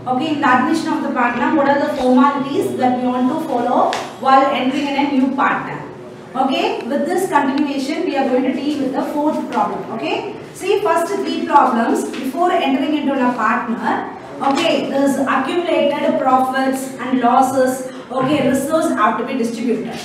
Okay, in the admission of the partner, what are the formalities that we want to follow while entering in a new partner? Okay, with this continuation, we are going to deal with the fourth problem. Okay, see, first three problems before entering into a partner. Okay, there's accumulated profits and losses. Okay, reserves have to be distributed.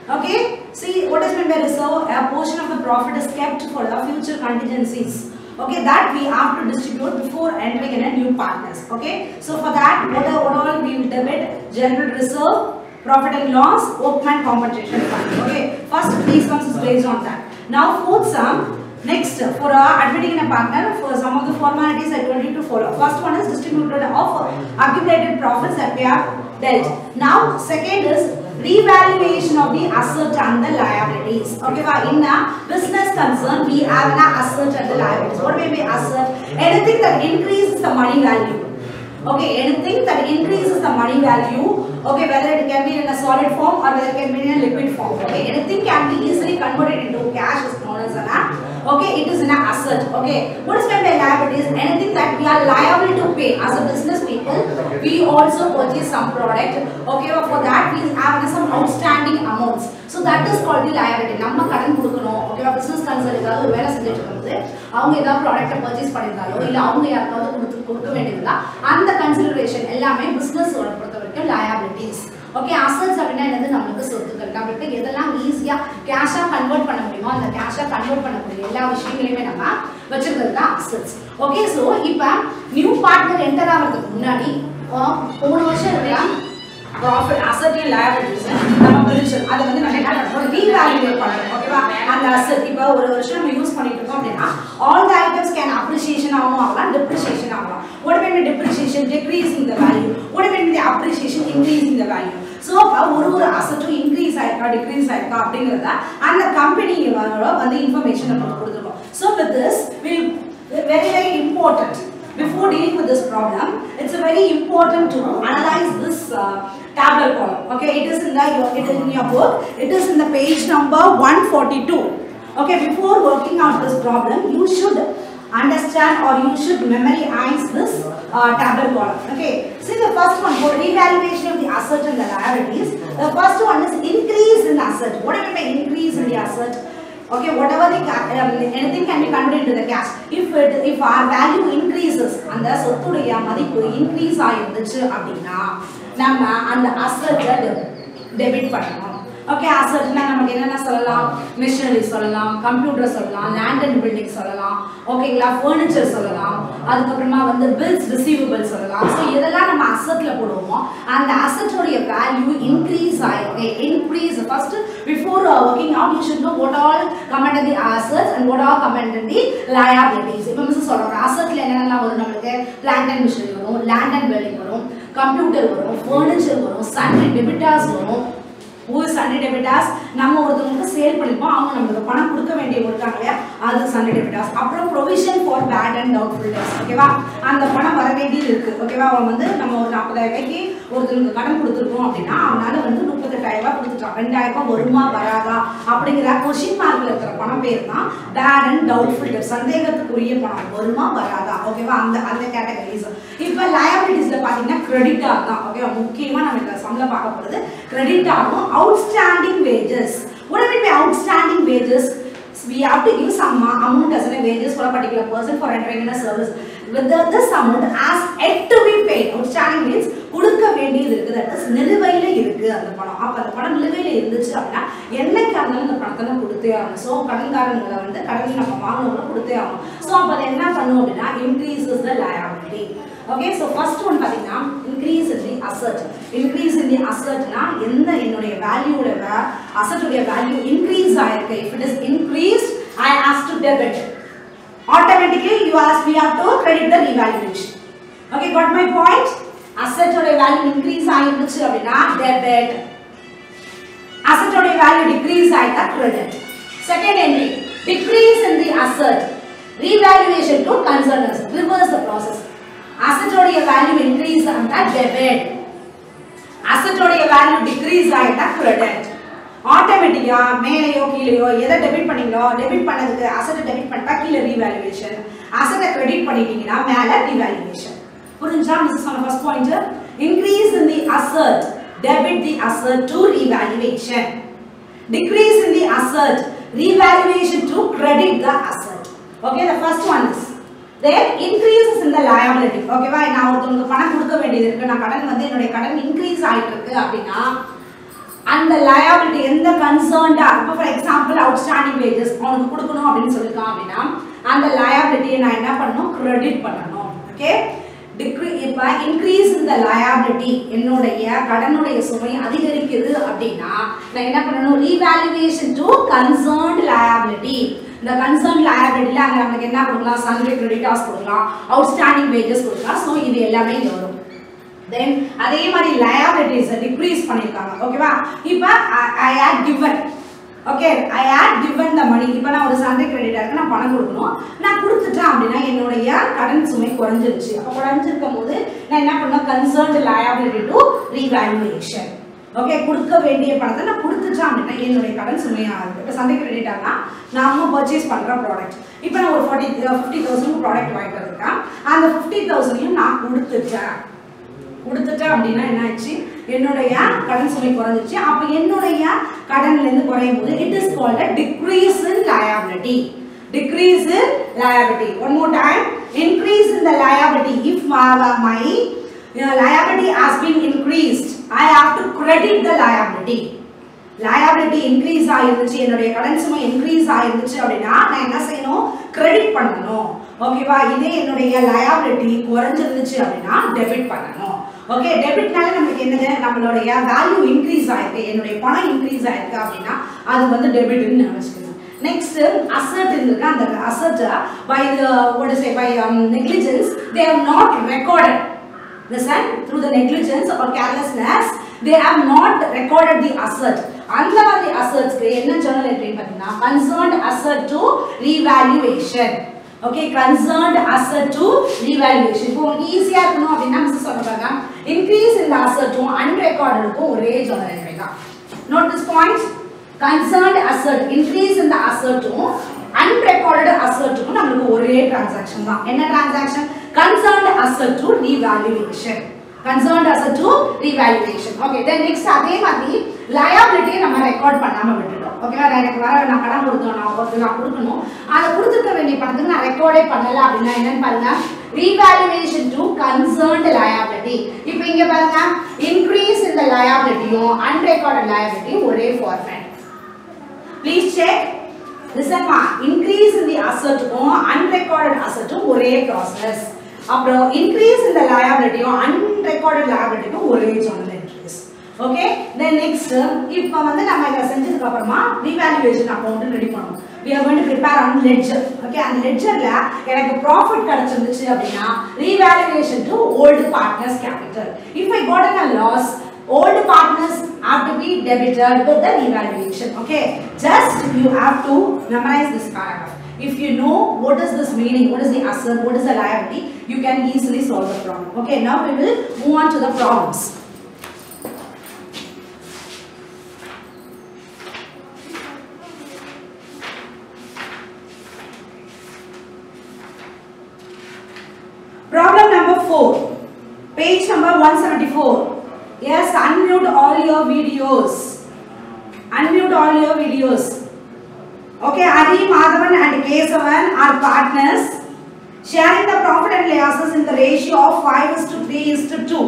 Okay, see, what is meant by reserve? A portion of the profit is kept for the future contingencies. Okay, that we have to distribute before entering in a new partners. Okay, so for that, what all we will debit? General reserve, profit and loss, workman compensation fund. Okay, first three sums is based on that. Now fourth sum. Next, for admitting in a partner, for some of the formalities I told you to follow. First one is distributed of accumulated profits that we have dealt. Now second is revaluation of the asset and the liabilities. Okay, in a business concern, we have an asset and the liabilities. What may be asset? Anything that increases the money value. Okay, anything that increases the money value. Okay, whether it can be in a solid form or whether it can be in a liquid form. Okay, anything can be easily converted into cash is known as an asset. Okay, it is an asset. Okay, what is meant by liabilities? Anything that we are liable to pay as a business people. We also purchase some product. Okay, but for that we have some outstanding amounts. So that is called the liability. நம்ம கடன் கொடுக்கணும். Okay, business concern ஏதாவது ஒரு வேலை செஞ்சிட்டு இருக்கும்போது அவங்க ஏதாவது ப்ராடக்ட் பர்ச்சேஸ் பண்ணிருந்தாலோ இல்ல அவங்க யாருக்காவது கொடுக்க வேண்டியதுல அந்த கன்சிடரேஷன் எல்லாமே business ஓட பொறுத்தவரைக்கும் liabilities. Okay, assets அப்படினா என்னது நமக்கு சொத்துக்கள். நமக்கு எதெல்லாம் ஈஸியா கேஷா கன்வர்ட் பண்ண முடியுமோ அந்த கேஷா கன்வர்ட் பண்ணக்கூடிய எல்லா விஷயங்களையுமே நம்ம வச்சிருக்கிறது தான் assets. Okay, so இப்போ நியூ பார்ட்னர் என்டர் ஆவறதுக்கு முன்னாடி போன வருஷம் இருக்கலாம் profit asset and liabilities நம்ம பிரிச்சோம். அத வந்து நம்ம என்ன பண்றோம்? ரீவேல்யூவேட் பண்றோம். ஓகேவா? அந்த asset இப்போ ஒரு வருஷம் நம்ம யூஸ் பண்ணிட்டு இருக்கோம் அப்படினா all the items can appreciation ஆகலாம் depreciation ஆகலாம். What mean by depreciation? Decreasing the value. What mean by appreciation? Increasing the value. So ஒரு asset increase ஆயிருக்கா decrease ஆயிருக்கா அப்படிங்கறத அந்த கம்பெனி வந்து இன்ஃபர்மேஷன் நமக்கு கொடுத்துருக்கோம். So with this we very important. Before dealing with this problem, it's very important to analyze this tabular column. Okay, it is in your book. It is in the page number 142. Okay, before working out this problem, you should understand or you should memorize this tabular column. Okay, see the first one for revaluation of the asset and the liabilities. The first one is increase in asset. What do you mean by increase in the asset? Okay, whatever the anything can be converted into the cash. If our value increases and the சொத்துடைய மதிப்பு increase ஆயிருந்துச்சு அப்படினா நம்ம அந்த asset debit பண்ணணும். Okay, assetனா நமக்கு என்னென்ன சொல்லலாம்? machinery சொல்லலாம், computer சொல்லலாம், land and building சொல்லலாம். ஓகேங்களா? furniture சொல்லலாம். அதுக்கு அப்புறமா வந்து bills receivable சொல்லலாம். சோ இதெல்லாம் நம்ம assetல போடுவோம். அந்த asset உடைய value increase ஆயிருக்கு. Increase first before working out you should know what all come under the assets and what all come under the liabilities. இப்போ மிஸ் சொல்றோம் assetல என்னென்னலாம் வரும் நமக்கு? plant and machinery வரும், land and building வரும், computer வரும், furniture வரும், sundry debtors வரும். Who is sundry debtors? நம்ம ஒருத்தங்களுக்கு சேல் பண்ணிப்போம் அவங்க நமக்கு பணம் கொடுக்க வேண்டிய இருக்காங்கலையா அது sundry debtors. அப்புறம் provision for bad and doubtful debts. ஓகேவா? அந்த பணம் வர வேண்டியது இருக்கு. ஓகேவா? அவங்க வந்து நம்ம ஒரு 40000 ரூபாய்க்கு ஒருத்தங்களுக்கு கடன் கொடுத்துருக்கோம் அப்படினா அவனால வந்து 38000 ரூபாய் கொடுத்துட்டான். 2000 ரூபாய் வருமா வராதா அப்படிங்கற क्वेश्चन மார்க்ல இருக்கிற பணம் பேர் தான் bad and doubtful debts. சந்தேகத்துக்குரிய பணம் வருமா வராதா. ஓகேவா? அந்த கேட்டகரிஸ். இப்போ liabilitiesல பாத்தீங்கன்னா creditor தான். ஓகேவா? முக்கியமா நம்ம இந்த சம்ல பார்க்க போறது creditor outstanding wages. What do you mean by outstanding wages? We have to give some amount as a wages for a particular person for entering in a service. Whether this amount has yet to be paid. Outstanding means கொடுக்க வேண்டியது இருக்கு. That is நிலுவையில இருக்கு அந்த பணம். அப்ப அந்த பணம் நிலுவையில இருந்துச்சு அப்படினா என்னைக்கு அந்த பணத்தை நம்ம கொடுத்தே ஆகணும். சோ கடன்காரங்களை வந்து கடன் நம்ம வாங்குறவங்க கொடுத்தே ஆகணும். சோ அப்ப அது என்ன பண்ணும் அப்படினா increases the liability. Okay, so first one பாத்தீங்கன்னா increase in the asset. Increase in the asset னா எந்த என்னுடைய வேல்யூல asset உடைய வேல்யூ increase ஆயிருக்கு. If it is increased, I ask to debit. Automatically we have to credit the revaluation. Okay, got my point? Asset உடைய value increase ஆயிருந்துச்சு அப்படினா debit. Asset உடைய value decrease ஆயிட்டா credit. Second entry, decrease in the asset. Revaluation to concerners. Reverse the process. Asset உடைய value increase ஆயிட்டா debit. Asset உடைய value decrease ஆயிட்டா credit. ஆட்டோமேட்டிக்கா மேலையோ கீழையோ எதை டெபிட் பண்ணீங்களோ டெபிட் பண்ணதுக்கு அசெட் டெபிட் பண்ணிட்டா கீழ ரீவேல்யூவேஷன், அசெட்டை கிரெடிட் பண்ணிட்டீங்கன்னா மேல ரீவேல்யூவேஷன். புரிஞ்சா மிஸ் சொன்ன first point? increase in the asset, debit the asset to revaluation. Decrease in the asset, revaluation to credit the asset. Okay, the first one is. Then increases in the liability. Okay வா, நான் ஒருத்தங்களுக்கு பணம் கொடுக்க வேண்டியது இருக்கு, நான் கடன் வந்து என்னோட கடன் இன்க்ரீஸ் ஆயிட்டு இருக்கு அப்படினா அந்த liability எந்த கன்சர்ன்டா, இப்போ ஃபார் எக்ஸாம்பிள் அவுட்ஸ்டாண்டிங் வேஜஸ் அவனுக்கு கொடுக்கணும் அப்படின்னு சொல்லிருக்கான் அப்படினா அந்த liability நான் என்ன பண்ணனும், கிரெடிட் பண்ணனும். ஓகே, இப்ப increase in the liability, என்னுடைய கடனுடைய சுமை அதிகரிக்குது அப்படினா நான் என்ன பண்ணனும், revaluation to concerned liability. இந்த concerned liability ல அங்க நமக்கு என்ன கொடுக்கலாம், sundry creditors கொடுக்கலாம், outstanding wages கொடுக்கலாம். சோ இது எல்லாமே இங்க வரும். then அதே மாதிரி liabilities decrease பண்ணிருக்காங்க. ஓகேவா, இப்போ I had given, okay, I had given the money. இப்போ நான் ஒரு sundry creditorக்கு நான் பணம் கொடுக்கணும், நான் கொடுத்துட்டேன் அப்படினா என்னோட கடன் சுமை குறைஞ்சிருச்சு. அப்ப குறைஞ்சிருக்கும்போது நான் என்ன பண்ணனும், concerned liability to revaluation. Okay, கொடுக்க வேண்டிய பணத்தை நான் கொடுத்துட்டேன் அப்படினா என்னோட கடன் சுமையா இருக்கு. இப்போ sundry creditorனா நாம பர்ச்சேஸ் பண்ற ப்ராடக்ட், இப்போ நான் ஒரு 50,000 ப்ராடக்ட் வாங்கிட்டு இருக்கேன், அந்த 50,000 நான் கொடுத்துட்டேன் அப்படினா என்ன ஆச்சு, என்னோட கடன் சுமை குறைஞ்சிருச்சு. அப்ப என்னோட கடன்ல இருந்து குறையும் போது it is called a decrease in liability. Decrease in liability. One more time, increase in the liability. If my liability has been increased, I have to credit the liability. liability increase ஆயிருச்சு, என்னோட கடன் சுமை increase ஆயிருச்சு அப்படினா நான் என்ன செய்யணும், credit பண்ணனும். ஓகேவா, இதே என்னோட liability குறைஞ்சிருச்சு அப்படினா டெபிட் பண்ணனும். ஓகே, டெபிட்னால நமக்கு என்னது, நம்மளோட வேல்யூ இன்க்ரீஸ் ஆயிருக்கு, என்னோட பணம் இன்க்ரீஸ் ஆயிருக்கு அப்படினா அது வந்து டெபிட்னு நினைச்சுக்கணும். நெக்ஸ்ட் அசெட் இருக்கு, அந்த asset by the what is say by negligence they have not recorded. Listen, through the negligence or carelessness they have not recorded the asset. அந்த மாதிரி அசெட்ஸ்க்கு என்ன ஜர்னல் என்ட்ரி பாத்தீங்கன்னா concerned asset to revaluation. Okay, concerned asset to revaluation. இப்போ ஈஸியா இருக்கணும் அப்படினா miss சொல்றாங்க, increase in the asset to unrecorded க்கு ஒரே ஜர்னல் என்ட்ரி தான். Note this point, concerned asset, increase in the asset to unrecorded asset க்கு நமக்கு ஒரே transaction தான். என்ன transaction? Concerned asset to revaluation. Concerned asset to revaluation. Okay, then next அதே மாதிரி liability நம்ம ரெக்கார்ட் பண்ணாம விட்டுட்டோம். ஓகேவா, எனக்கு நான் கடன் கொடுத்தோம், நான் கொடுக்கணும், அதை கொடுத்துக்க வேண்டிய பணத்துக்கு நான் ரெக்கார்டே பண்ணல அப்படின்னா என்னன்னு பாருங்க, revaluation to concerned liability. இப்போ இங்க பாருங்க, increase in the liabilityயும் unrecorded liability ஒரே format. Please check. Listen ma, increase in the asset க்கும் unrecorded asset ஒரே process. அப்புறம் increase in the liability unrecorded liability ஒரே journal entries. Okay, then next இப்போ வந்து நம்ம இத செஞ்சதுக்கு அப்புறமா revaluation account ரெடி பண்ணனும். We are going to prepare on ledger. Okay, அந்த ledgerல எனக்கு profit கிடைச்சிருந்துச்சு அப்படினா revaluation to old partners capital. If I got a loss, old partners have to be debited with the revaluation. Okay, just you have to memorize this paragraph. If you know what is this meaning, what is the asset, what is the liability, you can easily solve the problem. Okay, now we will move on to the problems. Problem number 4, page number 174. Yes, unmute all your videos. Unmute all your videos. Okay, Ari, Madhavan and Kesavan are partners sharing the profit and losses in the ratio of 5:3:2.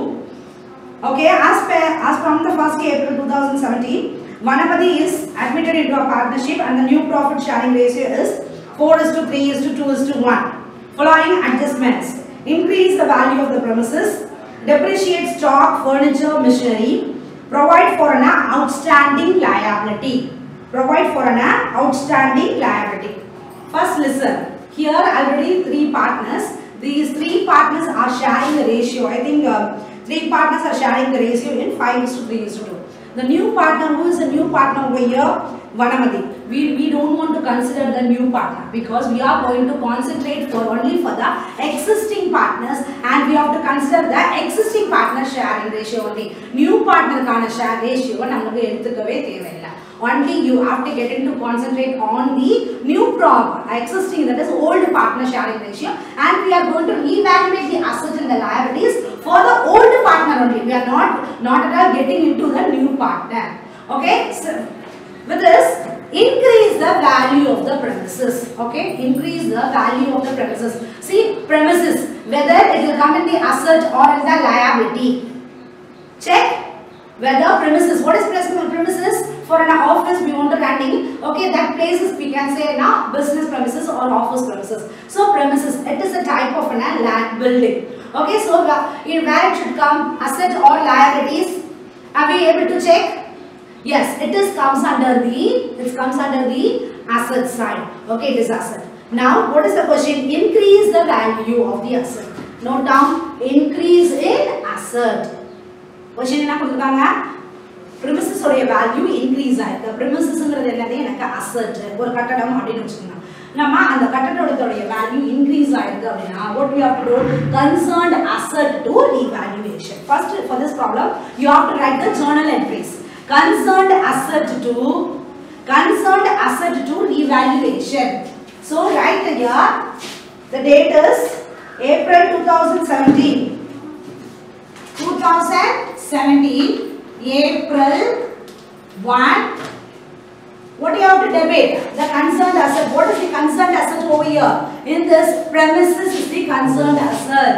Okay, as from the 1st April 2017, Vanapati is admitted into a partnership and the new profit sharing ratio is 4:3:2:1. Following adjustments: increase the value of the premises, depreciate stock, furniture, machinery, provide for an outstanding liability. Provide for an outstanding liability. First listen, here already 3 partners. These 3 partners are sharing the ratio. I think 3 partners are sharing the ratio in 5:3:2. The new partner, who is the new partner over here? Vanamati. We don't want to consider the new partner because we are going to concentrate only for the existing partners, and we have to consider the existing partner sharing ratio only. New partner kana share ratio namakku eduthukave thevilla. Only you have to get into concentrate on the new existing, that is old partner sharing ratio, and we are going to evaluate the assets and the liabilities for the old partner only. We are not at all getting into the new partner. Okay, so with this, increase the value of the premises. Okay, increase the value of the premises. See, premises, whether it will come in the asset or in the liability. Check whether premises. What is premises? For an office we want to running. Okay, that place is, we can say now business premises or office premises. So premises, it is a type of land building. Okay, so where it should come, asset or liabilities. Are we able to check? Yes, it comes under the asset side. Okay, it is asset. Now, what is the question? Increase the value of the asset. Note down, increase in asset. Question enna kodukanga? Premises oda value increase aayirukku. Premises ingradhu enadhu enakku asset. Or kattadam appdinu vechukonga. Nama and kattadodha value increase aayirukku appadina what we have to do? Concerned asset to revaluation. First, for this problem, you have to write the journal entries. Concerned asset to revaluation. So write here, the date is April 2017. April 1. What you have to debit? The concerned asset. What is the concerned asset over here? In this, premises is the concerned asset.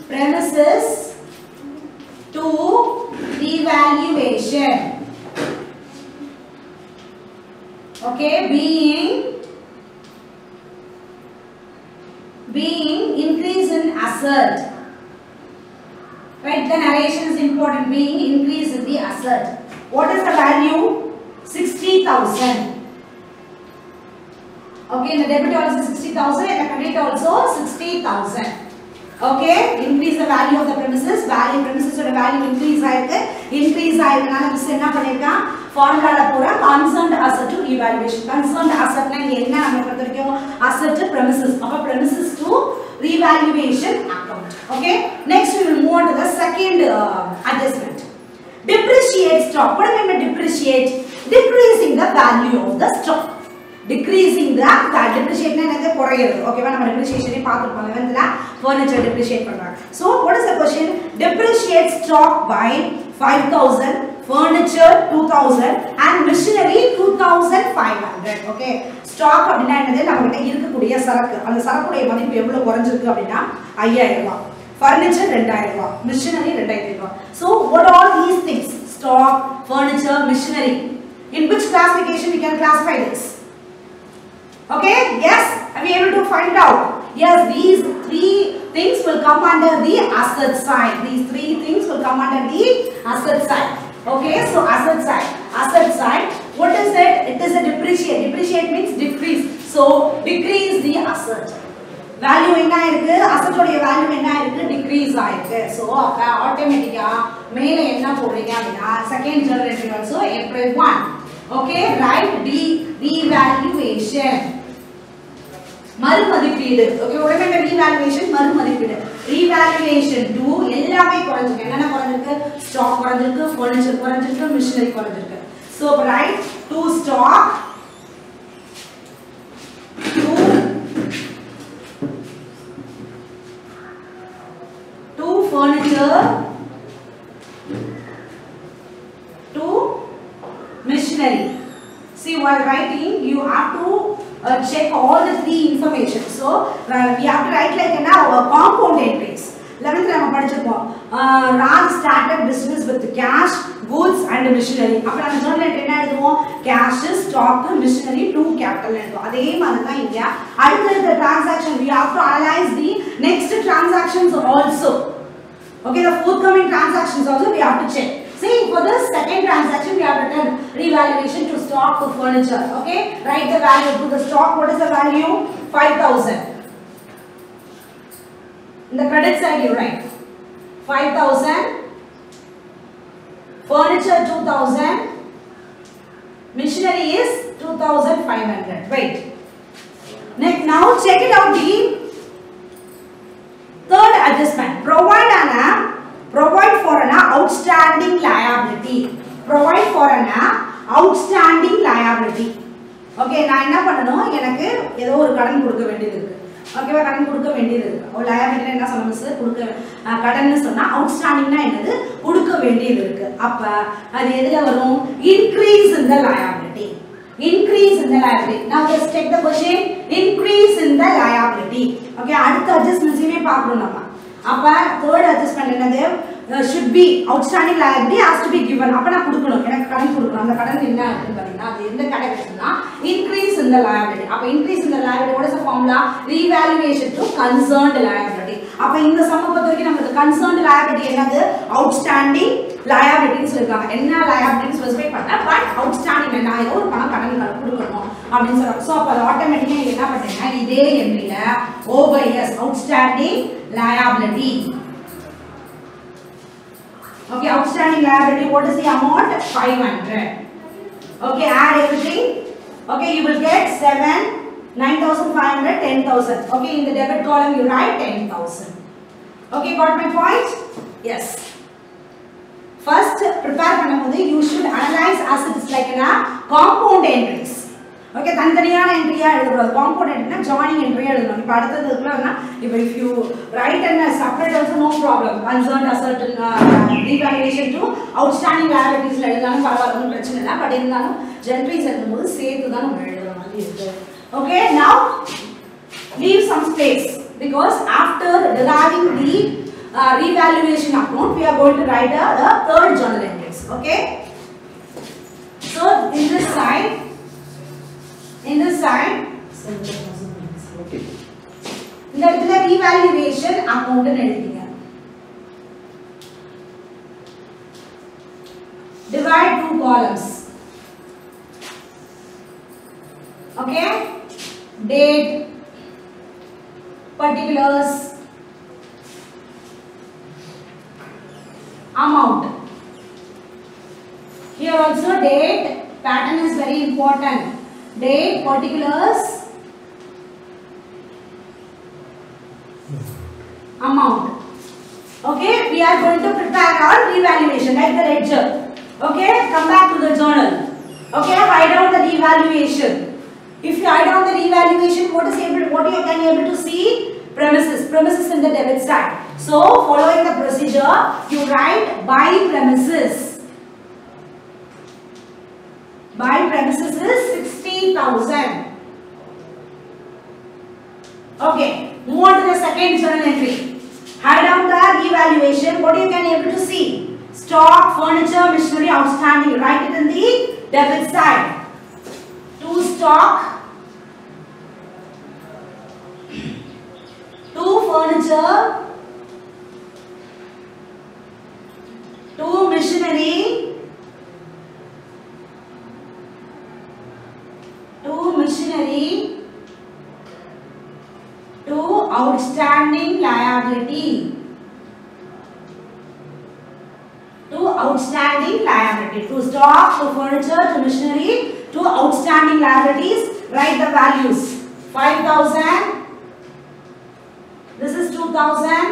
Premises to revaluation. Okay, being increase in asset. Right, the narration is important. Being increase in the asset. What is the value? 60,000. Okay, in the debit also 60,000, in the credit also 60,000. Okay, increase the value of the premises. Premises oda value increase ஆயிருக்கு. Miss என்ன பண்ணிருக்கான்? ஃபார்முலால போற concerned asset to revaluation. Concerned asset னா இங்க என்ன நம்ம பொறுத்த வரைக்கும் asset to premises. அப்ப premises to revaluation account. Okay, next we will move on to the second adjustment. Depreciate stock. What do we mean by depreciate? Decreasing the value of the stock. Decreasing the depreciate na enadhu korayirudhu. Okay va, nama depreciation e paathirupom 11th la furniture depreciate பண்றாங்க. So what is the question? Depreciate stock by 5,000, furniture 2,000 and machinery 2,500. Okay, stock அப்படினா என்னது? நம்ம கிட்ட இருக்கக்கூடிய சரக்கு, அந்த சரக்குடைய மதிப்பு எவ்வளவு குறஞ்சிருக்கு அப்படினா 5000 ரூபாய். Furniture 2000 ரூபாய், machinery 2000 ரூபாய். So what are all these things? Stock, furniture, machinery. In which classification we can classify this? Okay, yes, are we able to find out? Yes, these three things will come under the asset side. These three things will come under the asset side. Okay, so asset side, what is it? It is a depreciate. Depreciate means decrease. So decrease the asset. Value enna irukku? Asset oda value enna irukku? Decrease aayirukku. So automatically மேலே என்ன போடுறீங்க அப்படினா second journal entry also April 1. Okay, write revaluation. மறுமதிப்பீடு. Okay, உடனே revaluation மறுமதிப்பீடு. Revaluation to எல்லாமே குறஞ்சிருக்கு. என்னென்ன குறஞ்சிருக்கு? Stock குறஞ்சிருக்கு, furniture குறஞ்சிருக்கு, machinery குறஞ்சிருக்கு. So write to stock, to furniture, to machinery. See, while writing you have to check all the three information. So we have to write like compound entries. 11th நம்ம படிச்சிருப்போம். Raj started business with cash, goods and machinery. அப்ப நம்ம journal entry என்ன எழுதுவோம்? Cash, stock, machinery, to capital எழுதுவோம். அதே மாதிரி தான் இங்க அடுத்த transaction we have to analyze the next transactions also. Okay, the forthcoming transactions also we have to check. See, for this second transaction we have written revaluation to stock to furniture. Okay, write the value to the stock. What is the value? 5,000. In the credit side you write 5,000. Furniture furniture 2000, machinery is 2500. Wait. Next, now check it out the third adjustment. Provide for an outstanding liability. Provide for an outstanding liability. Okay, நான் என்ன பண்ணனும், எனக்கு ஏதோ ஒரு கடன் கொடுக்க வேண்டியது இருக்கு. ஓகேவா, கடன் கொடுக்க வேண்டியது இருக்கு. ஒரு liability என்ன சொல்ல மிஸ், கொடுக்க கடன்னு சொன்னா outstandingனா என்னது, கொடுக்க வேண்டியது இருக்கு. அப்ப அது எதுல வரும், increase in the liability. Increase in the liability. Now let's take the question, increase in the liability. Okay, அடுத்த adjustments மே பார்க்கணும் நம்ம. அப்ப third adjustment என்னது, should be outstanding liability has to be given. அப்ப நான் கொடுக்கணும், எனக்கு கடன் கொடுக்கணும். அந்த கடன் என்ன அப்படினு பாத்தீங்கன்னா அது எந்த கேட்டகரினா increase in the liability. அப்ப increase in the liability, what is the formula, revaluation to concerned liability. அப்ப இந்த சம்ம பொறுத்தவரைக்கும் நமக்கு concerned liability என்னது, outstanding liability சொல்றாங்க. என்ன liability ஸ்பெசிஃபை பண்ணா, but outstanding என்ன, ஏதோ ஒரு பணம் கடன் கொடுக்கணும் அப்படினு சொல்றாங்க. சோ அப்ப ஆட்டோமேட்டிக்கா என்ன பண்றீங்க, இதே எண்ணில OS outstanding liability. Okay, outstanding liability, what is the amount, 500. Okay, add everything. Okay, you will get 7, 9,500, 10,000. Okay, in the debit column you write 10,000. Okay, got my point? Yes. First, prepare பண்ணும்போது you should analyze as it is like a compound entries. Okay, தனித்தனியான என்ட்ரியா எழுதக்கூடாது. Compound என்ட்ரினா joining என்ட்ரியா எழுதணும். இப்போ அடுத்ததுக்குள்ளனா if you write in a separate also no problem. Concerned asset revaluation to outstanding liabilities எழுதலாம், பரவாயில்லை, ஒன்றும் பிரச்சனை இல்லை. பட் இருந்தாலும் என்ட்ரிஸ் எழுதும்போது சேர்த்து தான் நம்ம எழுதுற மாதிரி இருக்கு. Okay, now leave some space because after deriving the revaluation account we are going to write the third journal entries. Okay, so in this side okay, இந்த இடத்துல revaluation account ன்னு எழுதிங்க. Divide two columns. Okay, date, particulars, amount. Here also date, pattern is very important. Date, particulars, amount. Okay, we are going to prepare our revaluation like the ledger. Okay, come back to the journal. Okay, write down the revaluation. If you write down the revaluation, what you can able to see, premises in the debit side. So following the procedure, you write by premises. By premises is 60,000. Okay, move on to the second journal entry. Write down the revaluation. What you can able to see? Stock, furniture, machinery outstanding. Write it in the debit side. To stock, to furniture, to machinery, to outstanding liability. To outstanding liability. To stock, to furniture, to machinery, to outstanding liabilities. Write the values. 5,000. This is 2,000.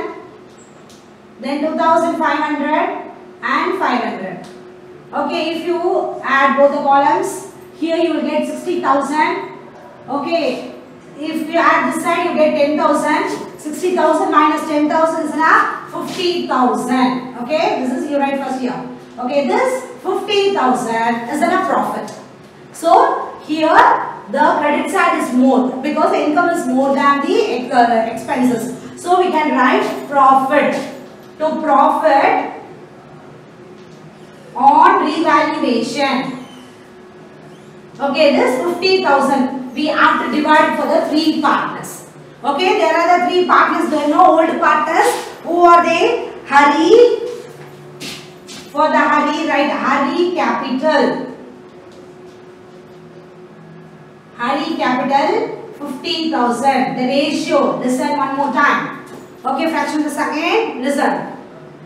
Then 2,500 and 500. Okay, if you add both the columns, here you will get 60,000. Okay, if you add this side you get 10,000. 60,000 minus 10,000 is 50,000. Okay, this is you write first here. Okay, this 50,000 is a profit. So here the credit side is more because the income is more than the expenses. So we can write profit. To profit on revaluation. Okay, this 50,000 we have to divide for the three partners. Okay, there are the three partners. There are no old partners. Who are they? Hari. For the Hari, write Hari capital. Hari capital 50,000. The ratio. Listen one more time. Okay, fraction the second. Listen.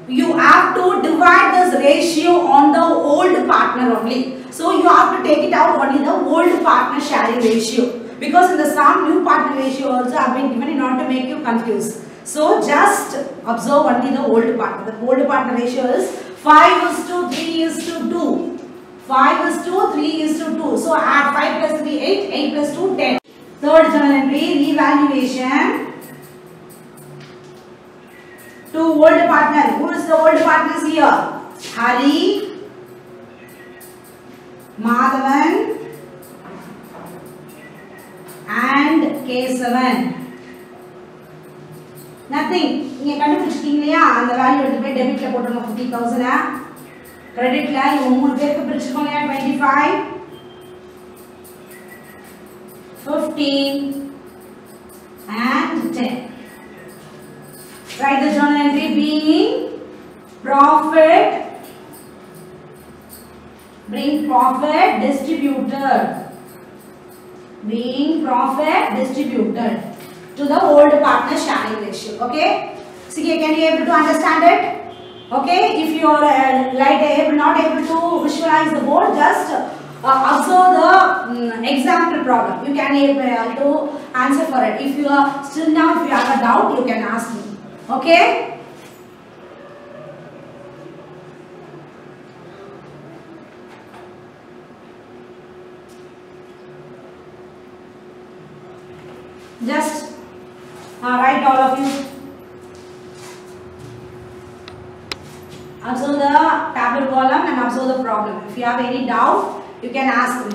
you have to divide this ratio on the old partner only. So you have to take it out only the old partner sharing ratio, because in the sum new partner ratio also have been given in order to make you confused. So just observe only the old partner. The old partner ratio is 5:3:2. 5:3:2. So add 5 plus 3 8, 8 plus 2 10. Third journal entry, revaluation to old partner. Who is the old partners here? Hari, Madhavan and Kesavan. Nothing. நீங்க கண்டுபிடிச்சிட்டீங்களா? அந்த value எடுத்து போய் டெபிட்ல போட்டுருங்க. 50,000 கிரெடிட்ல இவங்க மூணு பேருக்கு பிரிச்சுக்கோங்க. 25 15 and 10. Write the journal entry being profit distributed. Being profit distributed to the old partner sharing ratio. Okay. See, can you able to understand it? Okay. If you are not able to visualize the board, just observe the example problem. You can able to answer for it. If you are still now, if you have a doubt, you can ask me. Okay. Just write all of you. Observe the table column and observe the problem. If you have any doubt, you can ask me.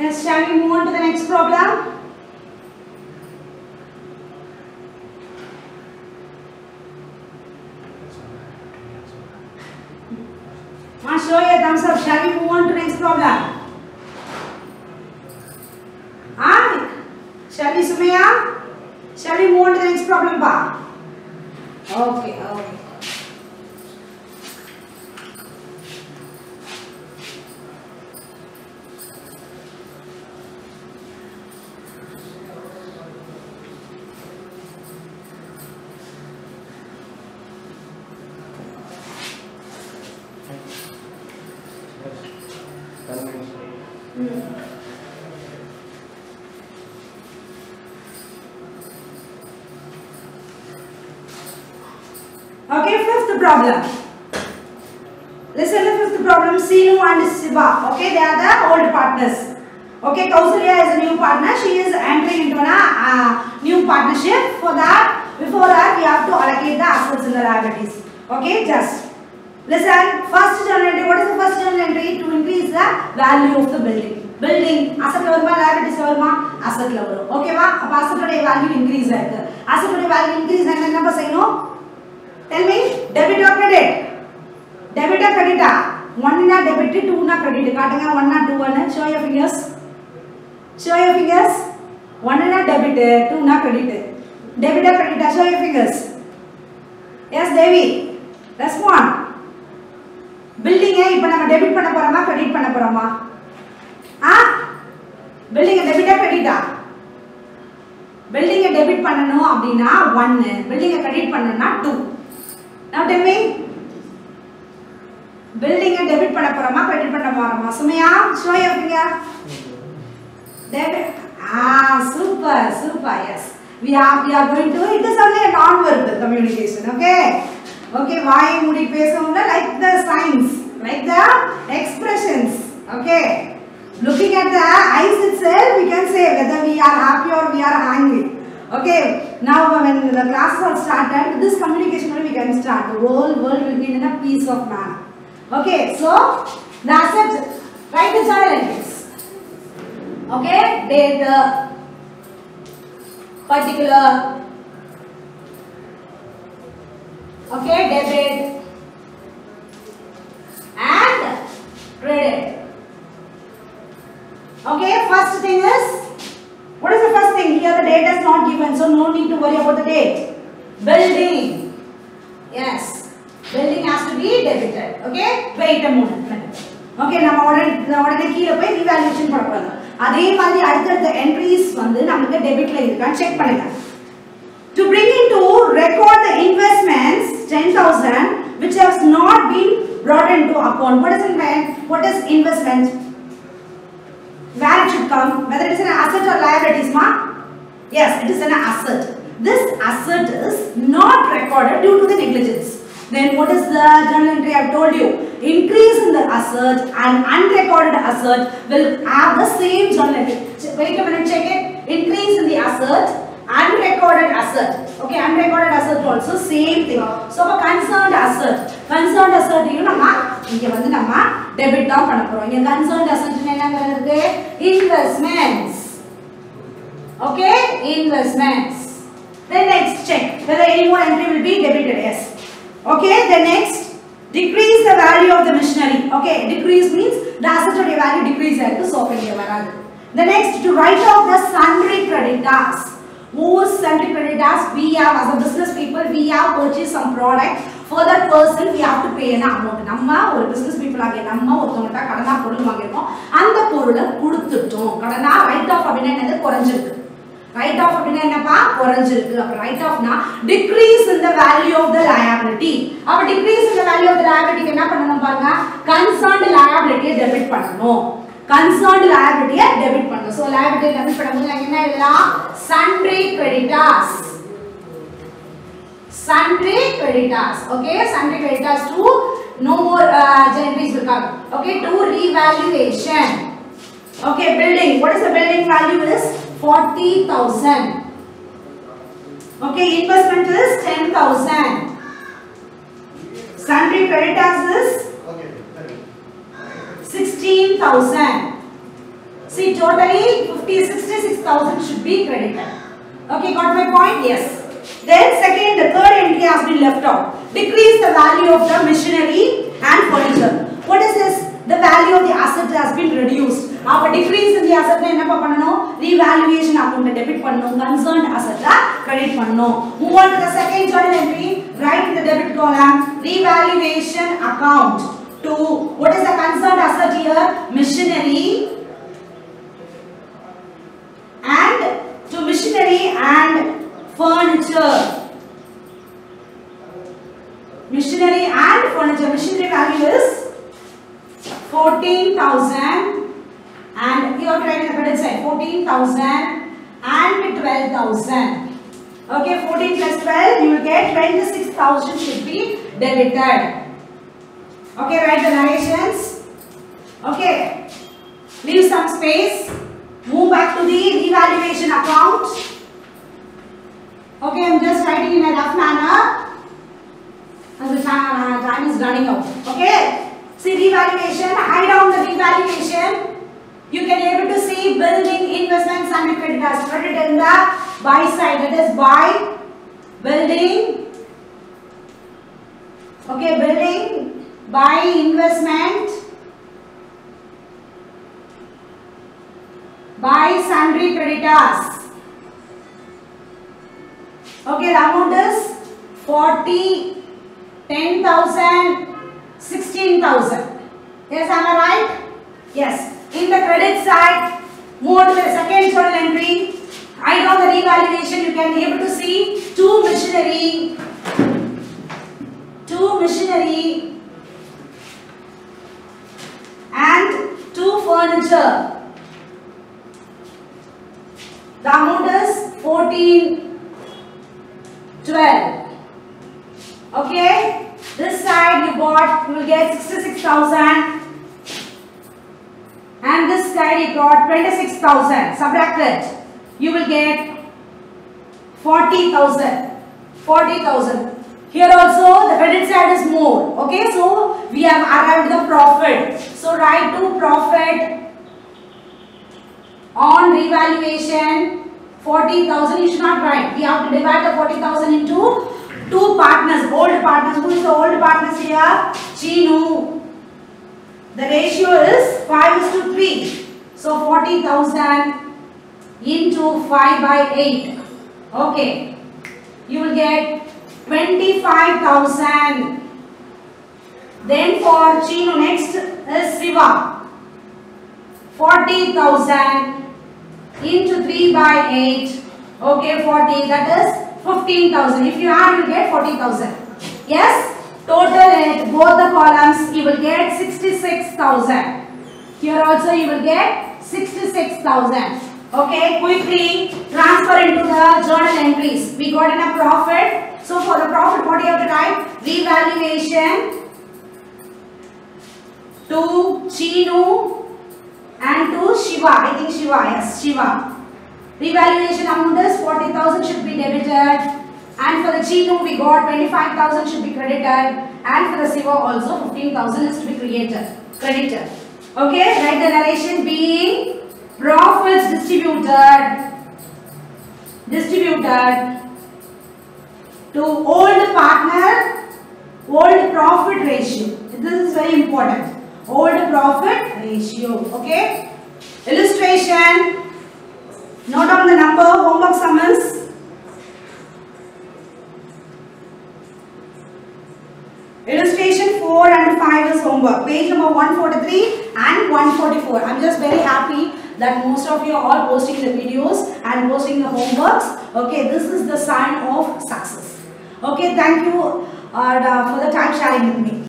Yes, shall we move on to the next problem? Show your thumbs up. Shall we move on to the next problem? Shall we, Sumaya? Shall we move on to the next problem, Pa? Okay. Okay, fifth problem. Listen to fifth problem. Seenu and Siva. Okay, they are the old partners. Okay, Kausalya is a new partner. She is entering into a new partnership. For that, before that, we have to allocate the assets and the liabilities. Okay, just listen. First journal entry. What is the first journal entry? To increase the value of the building. Building asset level, liabilities level, asset level. Okay, ma? Asset value increase. Asset value increase. And number say no. Tell me, debit or credit? Debit or credit? One na debit, two na credit. Kaatanga one na two na. Show your fingers. Show your fingers. One na debit, two na credit. Debit or credit? Show your fingers. Yes, Devi. Respond. Building है इपन हम debit पन्ना परमा credit पन्ना परमा. Building है debit or credit? Building है debit पन्ना no अभी ना one है. Building है credit पन्ना ना two. Now tell me, building a debit pada parama, credit pada parama. Sumaya, show your finger. Debit. Super, super. Yes. We are going to. It is only a non-verbal communication. Okay. Okay. Why would it be so? Like the signs, like the expressions. Okay. Looking at the eyes itself, we can say whether we are happy or we are angry. Okay. Now, when the class was started, this communication we can start. The whole world will be in a peace of manner. Okay. So, the asset. Write the journal entries. Okay. Date. Particular, okay, debit and credit. Okay, first thing is, what is the first thing? Here the date is not given, so no need to worry about the date. Building, yes, building has to be debited. Okay, wait a minute. Okay, now order key evaluation purpose. அதே மாதிரி அடுத்த entries வந்து நமக்கு debitல இருக்கான்னு check பண்ணுங்க. To bring into record the investments 10,000 which has not been brought into account. What is investment? Where it should come? Whether it is an asset or liabilities, ma? Yes, it is an asset. This asset is not recorded due to the negligence. Then what is the journal entry I have told you? Increase in the asset and unrecorded asset will have the same journal entry. Wait a minute, check it. Increase in the asset, unrecorded asset. Okay, unrecorded asset also same thing. So, a concerned asset you nama inga vandu nama debit down panna porom. Inga concerned asset enna irukku? Investments. Okay, investments. Then next check whether any more entry will be debited. Yes. Okay, the next, decrease the value of the machinery. Okay, decrease means the asset value decrease aayirukku, so penga varadu. The next, to write off the sundry creditors. Whose sundry creditors? We have, as a business people, we have purchased some product. For that person we have to pay an amount. Namma or business people age namma orthonga kadana porul vaangirkom, andha porula kuduttom kadana write off abina enna koranjirukku. Write off அப்படினா என்னப்பா குறஞ்சிருக்கு. அப்ப write off னா decrease in the value of the liability. அப்ப decrease in the value of the liability என்ன பண்ணனும் பாருங்க, concerned liability debit பண்ணனும். Concerned liability debit பண்ணனும். So liability debit பண்ணும்போது என்ன எழுதலாம்? Sundry creditors. Sundry creditors. Okay, sundry creditors to no more entries will come. Okay, to revaluation. Okay, building. What is the building value is? 40,000. Okay, investment is 10,000. Sundry creditors is 16,000. See, totally 66,000 should be credited. Okay, got my point? Yes. Then second, the third entry has been left out. Decrease the value of the machinery and furniture. What is this? The value of the asset has been reduced. Now, decrease in the asset enna pannanom? Revaluation account debit pannanom, concerned asset credit pannanom. Move on to the second journal entry. Write in the debit column revaluation account to, what is the concerned asset here? Machinery and to machinery and furniture. Machinery and furniture. Machinery value is 14,000 and you have to write in the credit side 14,000 and 12,000. Okay, 14 plus 12 you will get 26,000 should be debited. Okay, write the narrations. Okay, leave some space, move back to the revaluation account. Okay, I am just writing in a rough manner as the time is running out. Okay, see revaluation, hide down the revaluation. You can able to see building, investments and creditors. Credit in the buy side, that is buy, building. Okay, building, buy, investment, buy, sundry creditors. Okay, the amount is 40, 10,000, 16,000. Yes, am I right? Yes. In the credit side, move to the second journal entry. Write down the revaluation. You can be able to see two machinery and two furniture. 14, 12. Okay. This side you will get 66,000. And this side you got 26,000. Subtract it. You will get 40,000. 40,000. Here also the credit side is more. Okay. So we have arrived the profit. So write to profit on revaluation 40,000. You should not write. We have to divide the 40,000 into two partners, old partners. Who is the old partners here? Chinu. The ratio is 5:3. So 40,000 into 5 by 8. Okay. You will get 25,000. Then for Chinu next is Siva. 40,000 into 3 by 8. Okay, 40. That is 15,000. If you add, you will get 40,000. Yes? Total it, both the columns, you will get 66,000. Here also you will get 66,000. Okay, quickly transfer into the journal entries. We got in a profit. So for the profit, what you have to write? Revaluation to Chinu and to Shiva. I think Shiva, yes, Shiva. Revaluation amount is 40,000 should be debited. And for the Chinu we got 25,000 should be credited. And for the Siva also 15,000 is to be credited. Okay, write the narration being profits distributed to old partner, old profit ratio. This is very important. Old profit ratio. Okay. Illustration. Note down the number. Homework summons. Illustration 4 and 5 is homework. Page number 143 and 144. I am just very happy that most of you are posting the videos and posting the homeworks. Okay, this is the sign of success. Okay, thank you for the time sharing with me.